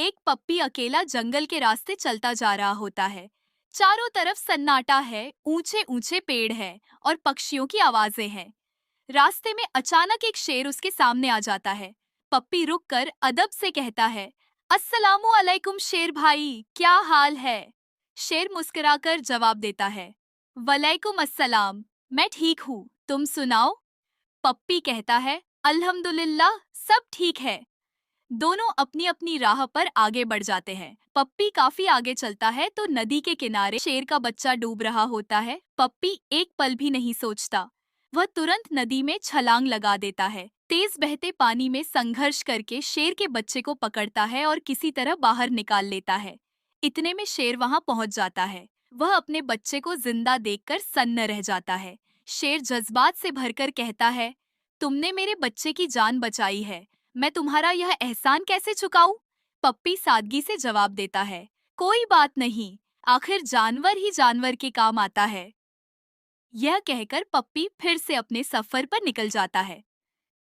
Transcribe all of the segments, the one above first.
एक पप्पी अकेला जंगल के रास्ते चलता जा रहा होता है। चारों तरफ सन्नाटा है, ऊंचे ऊंचे पेड़ है और पक्षियों की आवाजें हैं। रास्ते में अचानक एक शेर उसके सामने आ जाता है। पप्पी रुककर अदब से कहता है, अस्सलामु अलैकुम शेर भाई, क्या हाल है? शेर मुस्कुराकर जवाब देता है, वलैकुम अस्सलाम, मैं ठीक हूँ, तुम सुनाओ? पप्पी कहता है, अल्हम्दुलिल्लाह, सब ठीक है। दोनों अपनी अपनी राह पर आगे बढ़ जाते हैं। पप्पी काफी आगे चलता है तो नदी के किनारे शेर का बच्चा डूब रहा होता है। पप्पी एक पल भी नहीं सोचता, वह तुरंत नदी में छलांग लगा देता है। तेज बहते पानी में संघर्ष करके शेर के बच्चे को पकड़ता है और किसी तरह बाहर निकाल लेता है। इतने में शेर वहां पहुंच जाता है। वह अपने बच्चे को जिंदा देखकर सन्न रह जाता है। शेर जज्बात से भरकर कहता है, तुमने मेरे बच्चे की जान बचाई है, मैं तुम्हारा यह एहसान कैसे चुकाऊं? पप्पी सादगी से जवाब देता है, कोई बात नहीं, आखिर जानवर ही जानवर के काम आता है। यह कहकर पप्पी फिर से अपने सफर पर निकल जाता है।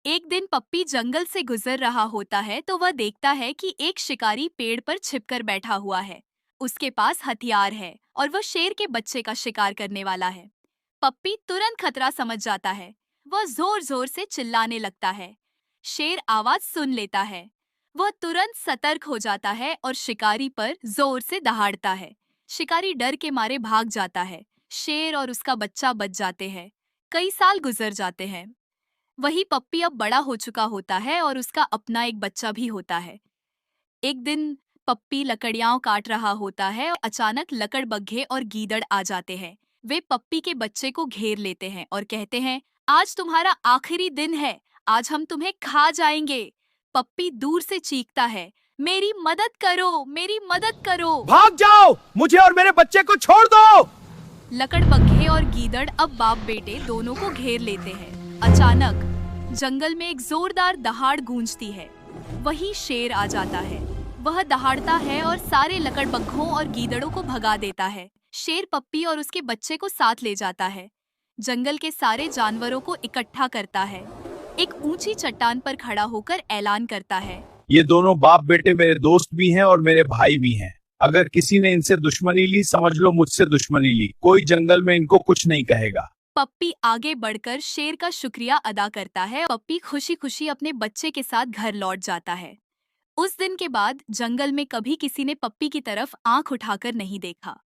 एक दिन पप्पी जंगल से गुजर रहा होता है तो वह देखता है कि एक शिकारी पेड़ पर छिपकर बैठा हुआ है। उसके पास हथियार है और वह शेर के बच्चे का शिकार करने वाला है। पप्पी तुरंत खतरा समझ जाता है। वह जोर जोर से चिल्लाने लगता है। शेर आवाज सुन लेता है। वह तुरंत सतर्क हो जाता है और शिकारी पर जोर से दहाड़ता है। शिकारी डर के मारे भाग जाता है। शेर और उसका बच्चा बच जाते हैं। कई साल गुजर जाते हैं। वही पप्पी अब बड़ा हो चुका होता है और उसका अपना एक बच्चा भी होता है। एक दिन पप्पी लकड़ियां काट रहा होता है और अचानक लकड़बग्घे और गीदड़ आ जाते हैं। वे पप्पी के बच्चे को घेर लेते हैं और कहते हैं, आज तुम्हारा आखिरी दिन है, आज हम तुम्हें खा जाएंगे। पप्पी दूर से चीखता है, मेरी मदद करो, मेरी मदद करो। भाग जाओ, मुझे और मेरे बच्चे को छोड़ दो। लकड़बग्घे और गीदड़ अब बाप बेटे दोनों को घेर लेते हैं। अचानक जंगल में एक जोरदार दहाड़ गूंजती है। वही शेर आ जाता है। वह दहाड़ता है और सारे लकड़बग्घों और गीदड़ों को भगा देता है। शेर पप्पी और उसके बच्चे को साथ ले जाता है। जंगल के सारे जानवरों को इकट्ठा करता है। एक ऊंची चट्टान पर खड़ा होकर ऐलान करता है, ये दोनों बाप बेटे मेरे दोस्त भी हैं और मेरे भाई भी हैं। अगर किसी ने इनसे दुश्मनी ली, समझ लो मुझसे दुश्मनी ली। कोई जंगल में इनको कुछ नहीं कहेगा। पप्पी आगे बढ़कर शेर का शुक्रिया अदा करता है। पप्पी खुशी खुशी अपने बच्चे के साथ घर लौट जाता है। उस दिन के बाद जंगल में कभी किसी ने पप्पी की तरफ आंख उठाकर नहीं देखा।